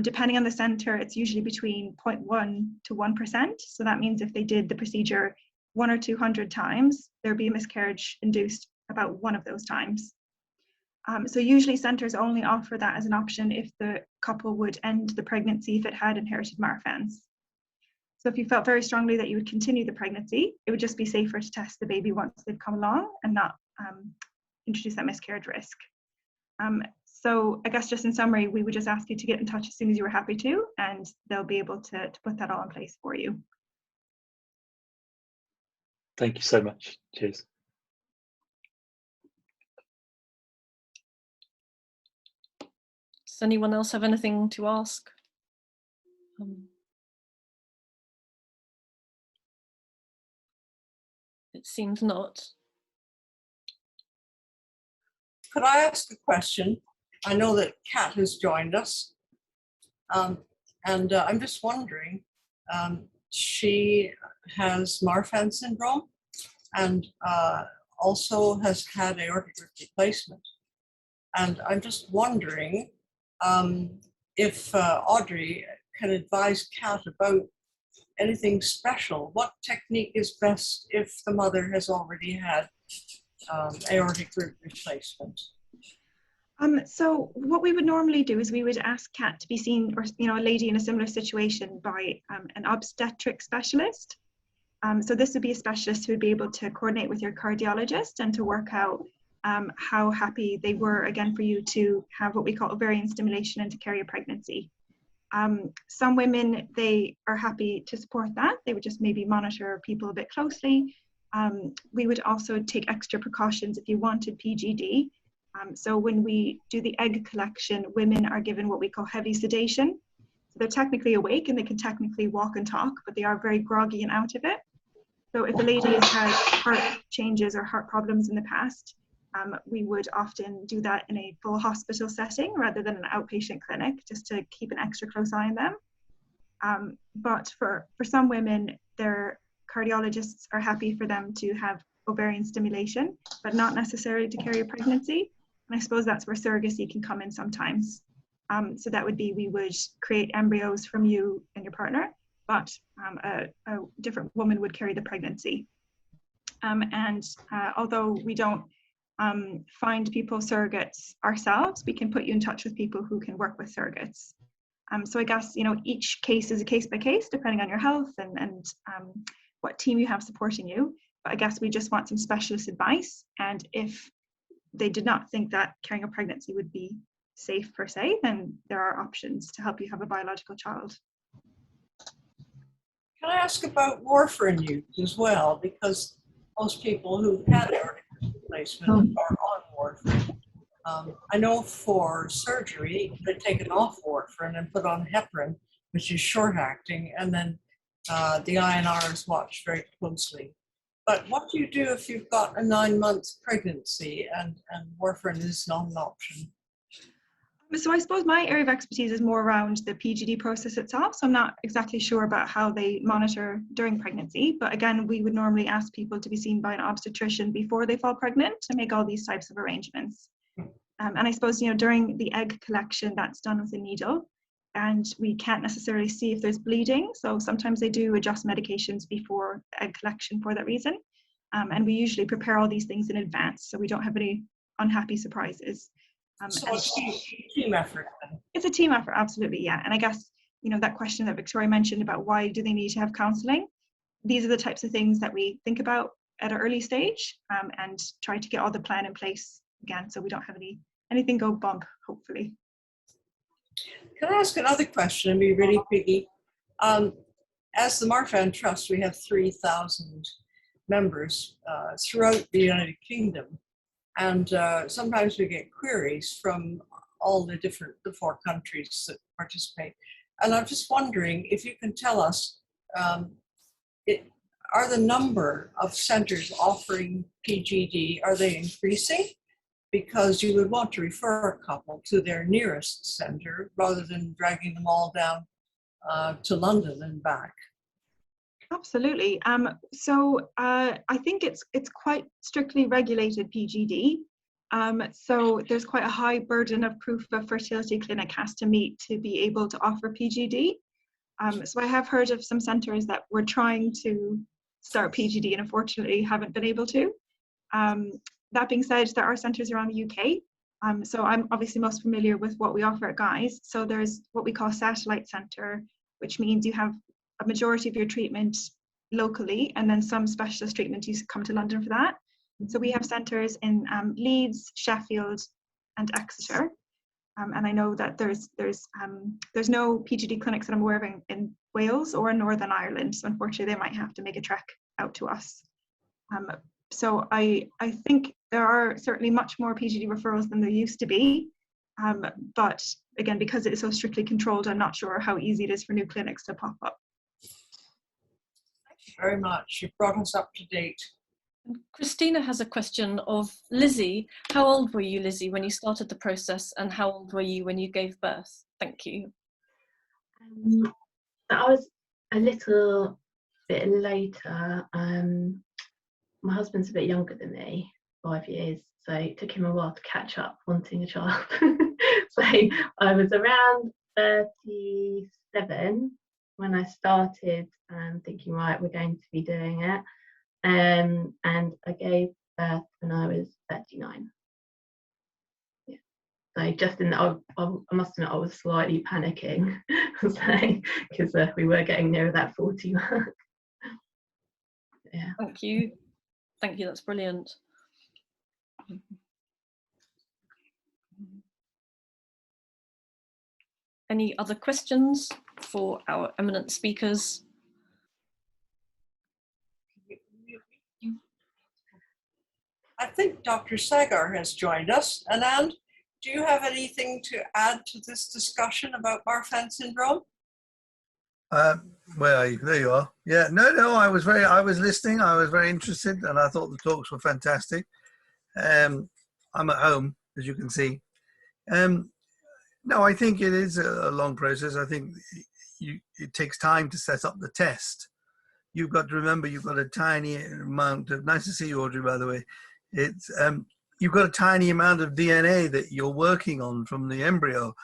Depending on the center, it's usually between 0.1 to 1%. So that means if they did the procedure 100 or 200 times, there'd be a miscarriage induced about one of those times. So usually centers only offer that as an option if the couple would end the pregnancy if it had inherited Marfans. So if you felt very strongly that you would continue the pregnancy, it would just be safer to test the baby once they've come along and not introduce that miscarriage risk. So I guess just in summary, we would just ask you to get in touch as soon as you were happy to, and they'll be able to put that all in place for you. Thank you so much. Cheers. Does anyone else have anything to ask? It seems not. Could I ask a question? I know that Kat has joined us, and I'm just wondering, she has Marfan syndrome and also has had aortic root replacement. And I'm just wondering if Audrey can advise Kat about anything special. What technique is best if the mother has already had aortic root replacement? So what we would normally do is we would ask Kat to be seen, or a lady in a similar situation, by an obstetric specialist. So this would be a specialist who would be able to coordinate with your cardiologist and to work out how happy they were, again, for you to have what we call ovarian stimulation and to carry a pregnancy. Some women, they are happy to support that. They would just maybe monitor people a bit closely. We would also take extra precautions if you wanted PGD. So when we do the egg collection, women are given what we call heavy sedation. So they're technically awake and they can technically walk and talk, but they are very groggy and out of it. So if a lady has had heart changes or heart problems in the past, we would often do that in a full hospital setting rather than an outpatient clinic, just to keep an extra close eye on them. But for some women, their cardiologists are happy for them to have ovarian stimulation, but not necessarily to carry a pregnancy. And I suppose that's where surrogacy can come in sometimes. So that would be, we would create embryos from you and your partner, but a different woman would carry the pregnancy. Although we don't find people surrogates ourselves, we can put you in touch with people who can work with surrogates. So I guess, you know, each case is a case by case, depending on your health and what team you have supporting you. But I guess we just want some specialist advice. And if they did not think that carrying a pregnancy would be safe per se, then there are options to help you have a biological child. Can I ask about warfarin use as well? Because most people who've had aortic replacement are on warfarin. I know for surgery, they're taken off warfarin and put on heparin, which is short-acting, and then the INR is watched very closely. But what do you do if you've got a 9-month pregnancy and warfarin is not an option? So I suppose my area of expertise is more around the PGD process itself. So I'm not exactly sure about how they monitor during pregnancy. But again, we would normally ask people to be seen by an obstetrician before they fall pregnant to make all these types of arrangements. And I suppose, you know, during the egg collection, that's done with a needle. And we can't necessarily see if there's bleeding. So sometimes they do adjust medications before egg collection for that reason. And we usually prepare all these things in advance so we don't have any unhappy surprises. So it's a team effort. It's a team effort, absolutely, yeah. And I guess, you know, that question that Victoria mentioned about why do they need to have counselling, these are the types of things that we think about at an early stage and try to get all the plan in place again so we don't have anything go bump, hopefully. Can I ask another question and be really piggy? As the Marfan Trust, we have 3,000 members throughout the United Kingdom. And sometimes we get queries from all the 4 countries that participate. And I'm just wondering if you can tell us, are the number of centers offering PGD, are they increasing? Because you would want to refer a couple to their nearest center rather than dragging them all down to London and back. Absolutely. So I think it's quite strictly regulated PGD. So there's quite a high burden of proof a fertility clinic has to meet to be able to offer PGD. So I have heard of some centres that were trying to start PGD and unfortunately haven't been able to. That being said, there are centres around the UK. So I'm obviously most familiar with what we offer at Guy's. So there's what we call satellite centre, which means you have a majority of your treatment locally and then some specialist treatment you come to London for that. So we have centres in Leeds, Sheffield and Exeter. And I know that there's no PGD clinics that I'm aware of in Wales or in Northern Ireland. So unfortunately they might have to make a trek out to us. So I think there are certainly much more PGD referrals than there used to be. But again, because it is so strictly controlled, I'm not sure how easy it is for new clinics to pop up. Thank you very much. You've brought us up to date. Christina has a question of Lizzie. How old were you, Lizzie, when you started the process, and how old were you when you gave birth? Thank you. I was a little bit later. My husband's a bit younger than me, 5 years, so it took him a while to catch up wanting a child. So I was around 37 when I started thinking, right, we're going to be doing it. And I gave birth when I was 39. Yeah. So just I must admit I was slightly panicking, because we were getting near that 40 mark. Yeah. Thank you. Thank you, that's brilliant. Any other questions for our eminent speakers? I think Dr. Sagar has joined us. Anand, do you have anything to add to this discussion about Marfan syndrome? Where are you? There you are. Yeah, no, I was listening. I was very interested, and I thought the talks were fantastic. I'm at home, as you can see. No, I think it is a long process. I think it takes time to set up the test. You've got to remember you've got a tiny amount of, nice to see you, Audrey, by the way. It's you've got a tiny amount of DNA that you're working on from the embryo.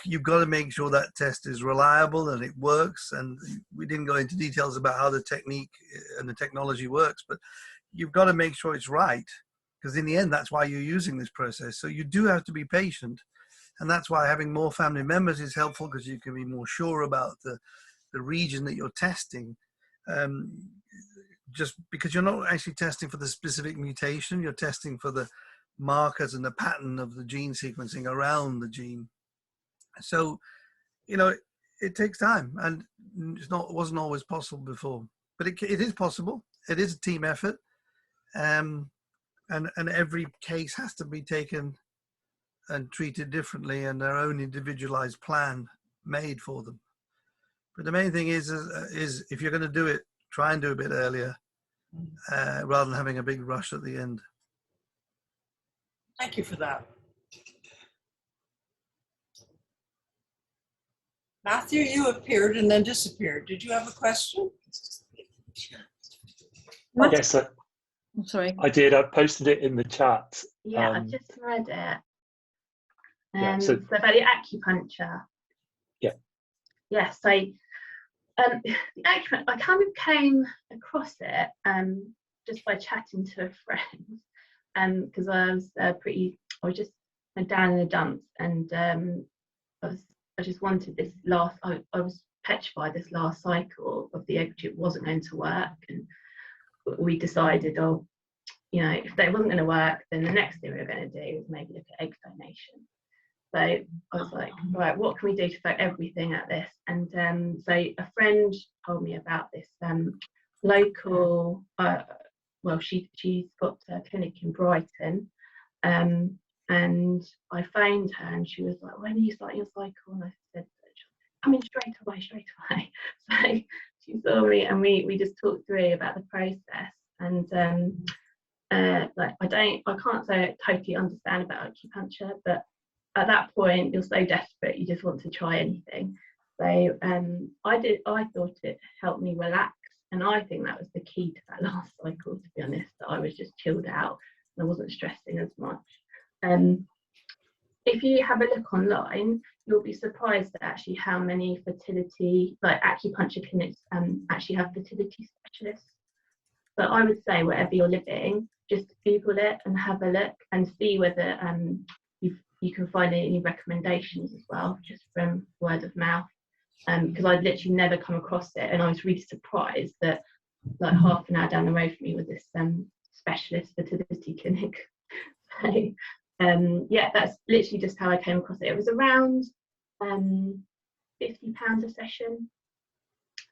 You've got to make sure that test is reliable and it works. And we didn't go into details about how the technique and the technology works, but you've got to make sure it's right, because in the end, that's why you're using this process. So you do have to be patient. And that's why having more family members is helpful, because you can be more sure about the region that you're testing. Just because you're not actually testing for the specific mutation, you're testing for the markers and the pattern of the gene sequencing around the gene. So, you know, it takes time, and it wasn't always possible before, but it is possible. It is a team effort, and every case has to be taken and treated differently, and their own individualized plan made for them. But the main thing is if you're going to do it, try and do a bit earlier, rather than having a big rush at the end. Thank you for that. Matthew, you appeared and then disappeared. Did you have a question? Yes, I'm sorry. I did. I posted it in the chat. Yeah, I've just read it. Yeah, so about the acupuncture. Yeah. Yes, the acupuncture, I kind of came across it just by chatting to a friend, because I was just down in the dumps, and I just wanted this last. I was petrified this last cycle of the egg tube wasn't going to work, and we decided, you know, if that wasn't going to work, then the next thing we were going to do was maybe look at egg donation. So I was like, right, what can we do to throw everything at this? And so a friend told me about this local, well, she's got a clinic in Brighton, and I phoned her, and she was like, when are you starting your cycle? And I said, come in straight away. So she saw me, and we just talked through about the process. And like I can't say I totally understand about acupuncture, but at that point you're so desperate you just want to try anything. So I thought it helped me relax, and I think that was the key to that last cycle, to be honest, that I was just chilled out and I wasn't stressing as much. If you have a look online, you'll be surprised at actually how many fertility, like acupuncture clinics, actually have fertility specialists. But I would say wherever you're living, just Google it and have a look and see whether you can find any recommendations as well, just from word of mouth. Because I'd literally never come across it, and I was really surprised that like half an hour down the road from me was this specialist fertility clinic. So yeah, that's literally just how I came across it. It was around £50 a session,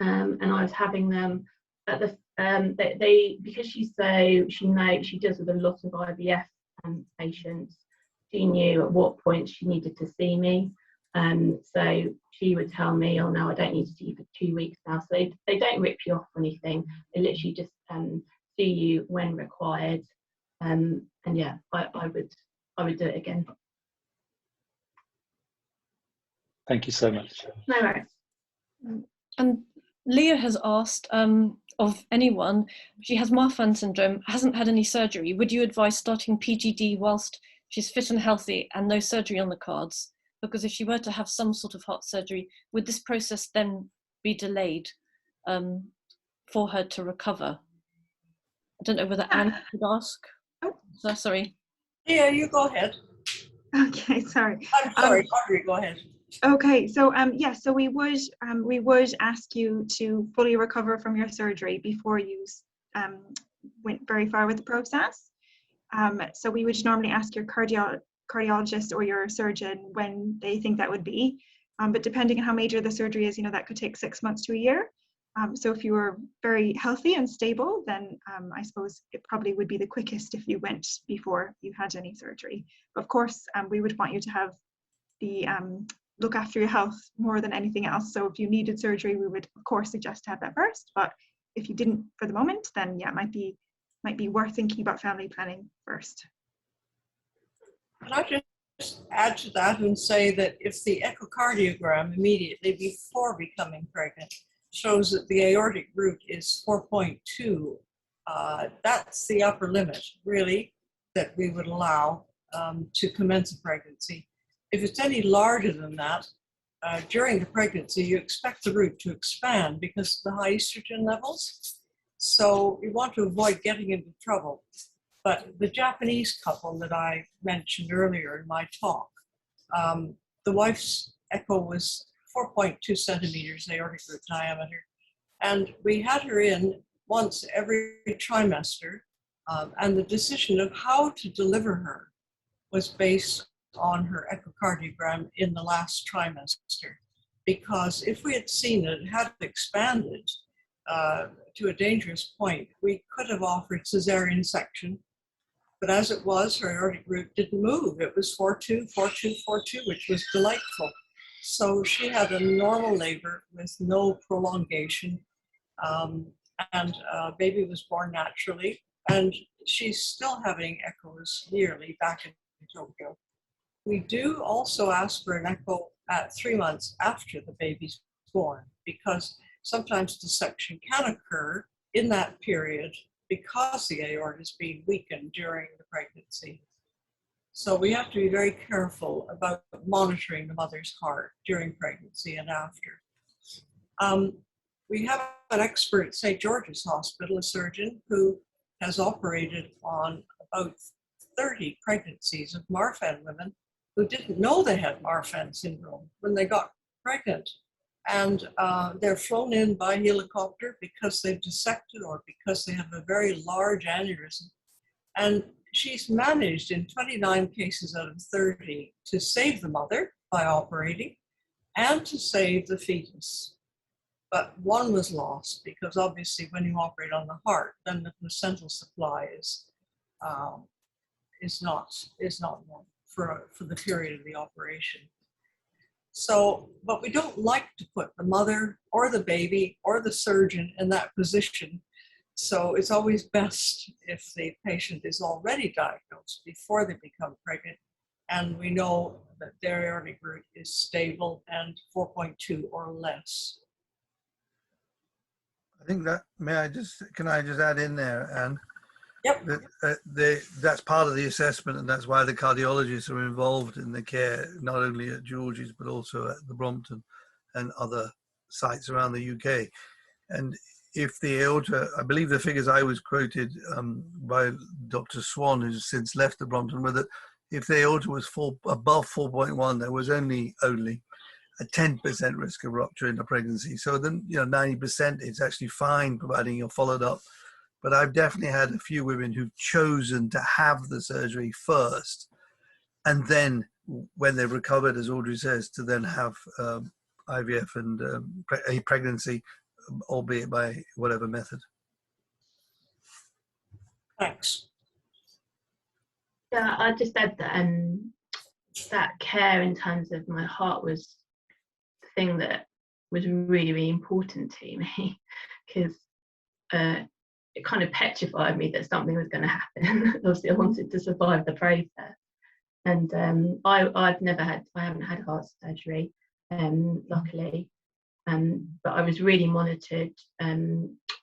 and I was having them at the because she deals with a lot of IVF patients. She knew at what point she needed to see me, so she would tell me, oh no, I don't need to see you for 2 weeks now. So they don't rip you off or anything. They literally just see you when required, and yeah, I would do it again. Thank you so much. No worries. And Leah has asked of anyone, she has Marfan syndrome, hasn't had any surgery. Would you advise starting PGD whilst she's fit and healthy and no surgery on the cards? Because if she were to have some sort of heart surgery, would this process then be delayed for her to recover? I don't know whether Anne could ask. Oh. So, sorry. Yeah, you go ahead. Okay, sorry. I'm sorry, Audrey, go ahead. Okay, so yeah, so we would ask you to fully recover from your surgery before you went very far with the process. So we would normally ask your cardiologist or your surgeon when they think that would be. But depending on how major the surgery is, you know, that could take 6 months to a year. So if you were very healthy and stable, then I suppose it probably would be the quickest if you went before you had any surgery. Of course, we would want you to have the look after your health more than anything else. So if you needed surgery, we would of course suggest to have that first. But if you didn't for the moment, then yeah, it might be worth thinking about family planning first. Can I just add to that and say that if the echocardiogram immediately before becoming pregnant shows that the aortic root is 4.2, that's the upper limit, really, that we would allow to commence a pregnancy. If it's any larger than that, during the pregnancy, you expect the root to expand because of the high estrogen levels. So you want to avoid getting into trouble. But the Japanese couple that I mentioned earlier in my talk, the wife's echo was 4.2 centimeters aortic root diameter. And we had her in once every trimester. And the decision of how to deliver her was based on her echocardiogram in the last trimester. Because if we had seen that it had expanded to a dangerous point, we could have offered cesarean section. But as it was, her aortic root didn't move. It was 4.2, 4.2, 4.2, which was delightful. So she had a normal labor with no prolongation. And baby was born naturally. And she's still having echoes yearly back in Tokyo. We do also ask for an echo at 3 months after the baby's born, because sometimes dissection can occur in that period because the aorta is being weakened during the pregnancy. So we have to be very careful about monitoring the mother's heart during pregnancy and after. We have an expert at St. George's Hospital, a surgeon, who has operated on about 30 pregnancies of Marfan women who didn't know they had Marfan syndrome when they got pregnant. And they're flown in by helicopter because they've dissected or because they have a very large aneurysm. And she's managed in 29 cases out of 30 to save the mother by operating and to save the fetus. But one was lost because obviously when you operate on the heart, then the placental supply is not normal for the period of the operation. So, but we don't like to put the mother or the baby or the surgeon in that position. So it's always best if the patient is already diagnosed before they become pregnant and we know that their aortic root is stable and 4.2 or less. I think that, can I just add in there, Anne? Yep. That's part of the assessment, and that's why the cardiologists are involved in the care, not only at George's, but also at the Brompton and other sites around the UK. And if the aorta, I believe the figures I was quoted by Dr. Swan, who's since left the Brompton, were that if the aorta was above 4.1, there was only a 10% risk of rupture in the pregnancy. So then, 90% is actually fine, providing you're followed up. But I've definitely had a few women who've chosen to have the surgery first, and then when they've recovered, as Audrey says, to then have IVF and a pregnancy, albeit by whatever method. Thanks. Yeah, I just add that that care in terms of my heart was the thing that was really, really important to me, because it kind of petrified me that something was going to happen. Obviously, I wanted to survive the process, and I haven't had heart surgery, luckily, but I was really monitored.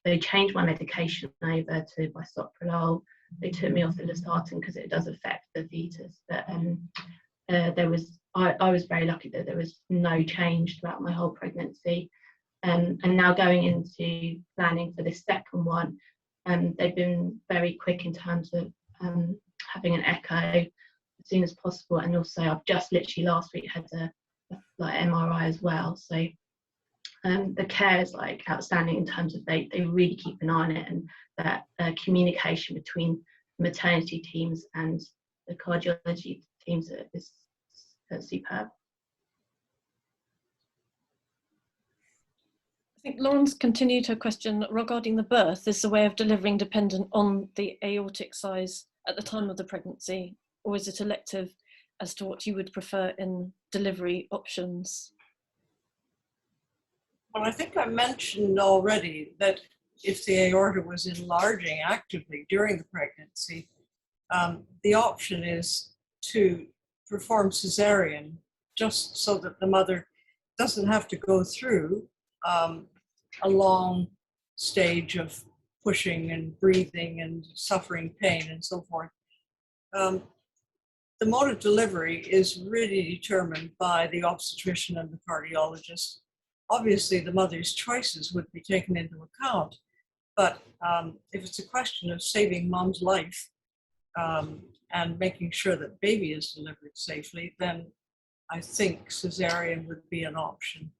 They changed my medication over to bisoprolol. They took me off losartan because it does affect the fetus. But I was very lucky that there was no change throughout my whole pregnancy. And now going into planning for this second one, they've been very quick in terms of having an echo as soon as possible. And also, I've just literally last week had a MRI as well. So the care is outstanding in terms of they really keep an eye on it, and that communication between maternity teams and the cardiology teams is superb. I think Lauren's continued her question regarding the birth. Is the way of delivering dependent on the aortic size at the time of the pregnancy, or is it elective as to what you would prefer in delivery options? Well, I think I mentioned already that if the aorta was enlarging actively during the pregnancy, the option is to perform cesarean just so that the mother doesn't have to go through a long stage of pushing and breathing and suffering pain and so forth. The mode of delivery is really determined by the obstetrician and the cardiologist. Obviously, the mother's choices would be taken into account, but if it's a question of saving mom's life and making sure that baby is delivered safely, then I think cesarean would be an option.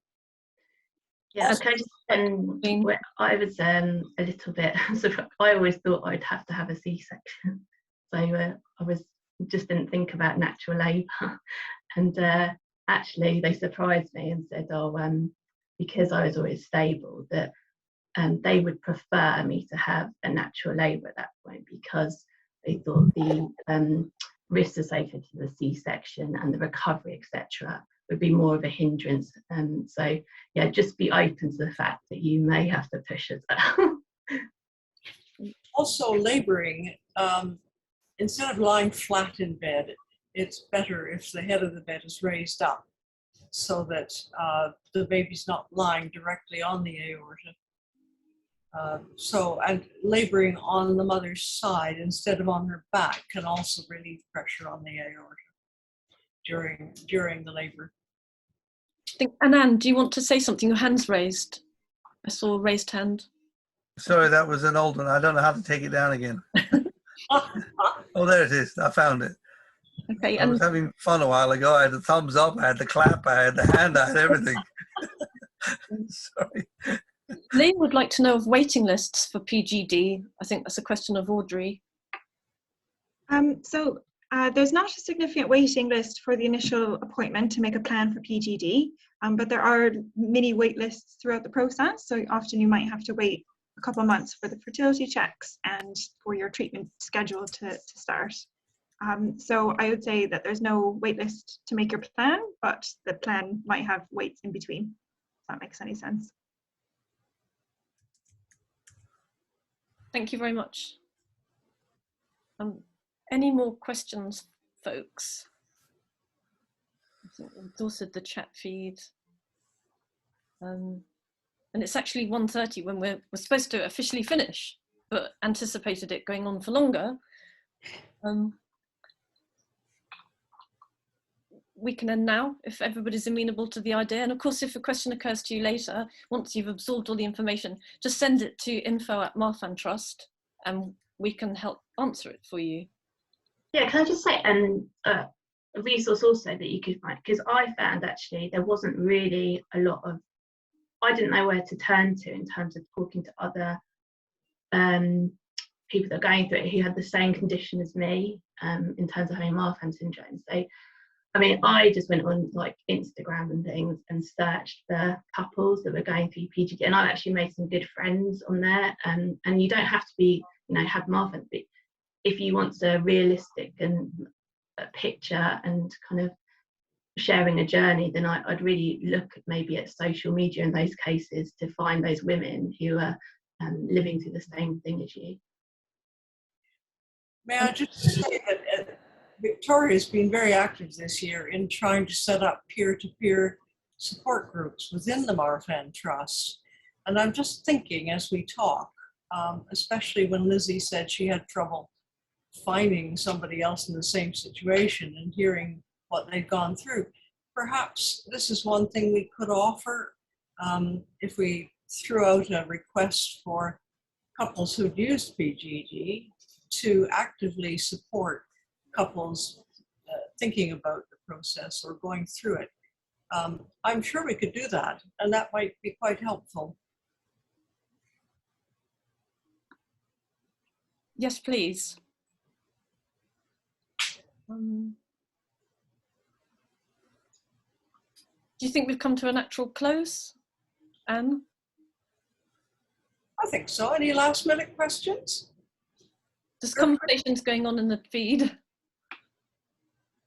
Yeah, okay. I was a little bit. So I always thought I'd have to have a C-section, so I just didn't think about natural labour, and actually they surprised me and said, oh, because I was always stable, that they would prefer me to have a natural labour at that point, because they thought the risks associated with the C-section and the recovery, etc., would be more of a hindrance. So yeah, just be open to the fact that you may have to push as well. Also, labouring, instead of lying flat in bed, it's better if the head of the bed is raised up, so that the baby's not lying directly on the aorta. And labouring on the mother's side instead of on her back can also relieve pressure on the aorta during the labour. Anand, do you want to say something? Your hand's raised. I saw a raised hand. Sorry, that was an old one. I don't know how to take it down again. Oh, there it is. I found it. Okay, I was having fun a while ago. I had the thumbs up, I had the clap, I had the hand, I had everything. Sorry. Lee would like to know of waiting lists for PGD. I think that's a question of Audrey. There's not a significant waiting list for the initial appointment to make a plan for PGD, but there are mini wait lists throughout the process. So often you might have to wait a couple of months for the fertility checks and for your treatment schedule to start. So I would say that there's no wait list to make your plan, but the plan might have waits in between, if that makes any sense. Thank you very much. Any more questions, folks? I think we've exhausted the chat feed. And it's actually 1:30 when we're supposed to officially finish, but anticipated it going on for longer. We can end now if everybody's amenable to the idea. And of course, if a question occurs to you later, once you've absorbed all the information, just send it to info@Marfan Trust and we can help answer it for you. Yeah, can I just say, a resource also that you could find, because I found actually there wasn't really a lot of, I didn't know where to turn to in terms of talking to other people that are going through it who had the same condition as me, in terms of having Marfan syndrome. So I mean, I just went on like Instagram and things and searched the couples that were going through PGD, and I actually made some good friends on there. And you don't have to be, have Marfan, but if you want a realistic and a picture and kind of sharing a journey, then I'd really look maybe at social media in those cases to find those women who are living through the same thing as you. May I just say that Victoria's been very active this year in trying to set up peer-to-peer support groups within the Marfan Trust. And I'm just thinking as we talk, especially when Lizzie said she had trouble finding somebody else in the same situation and hearing what they'd gone through. Perhaps this is one thing we could offer if we threw out a request for couples who'd used PGD to actively support couples thinking about the process or going through it. I'm sure we could do that, and that might be quite helpful. Yes, please. Do you think we've come to a natural close, Anne? I think so. Any last minute questions? There's conversations going on in the feed.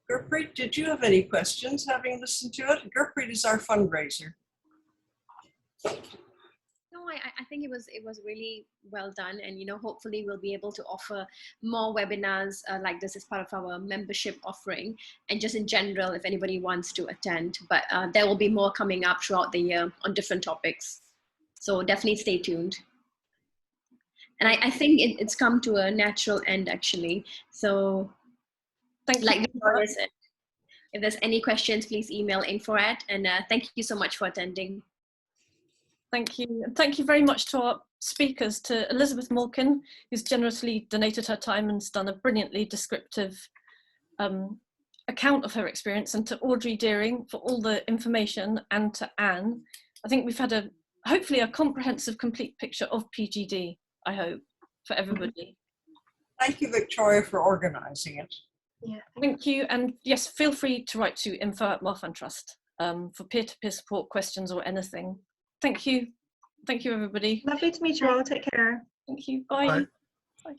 Gurpreet, did you have any questions having listened to it? Gurpreet is our fundraiser. No, I think it was really well done, and hopefully we'll be able to offer more webinars like this as part of our membership offering, and just in general if anybody wants to attend. But there will be more coming up throughout the year on different topics, so definitely stay tuned. And I think it's come to a natural end actually. So like Victoria said, if there's any questions, please email info@, and thank you so much for attending. Thank you. And thank you very much to our speakers, to Elizabeth Malkin, who's generously donated her time and has done a brilliantly descriptive account of her experience, and to Audrey Deering for all the information, and to Anne. I think we've had hopefully a comprehensive, complete picture of PGD, I hope, for everybody. Thank you, Victoria, for organising it. Yeah. Thank you. And yes, feel free to write to info@Marfan Trust for peer-to-peer support, questions, or anything. Thank you. Thank you, everybody. Lovely to meet you all. Take care. Thank you. Bye. Bye. Bye.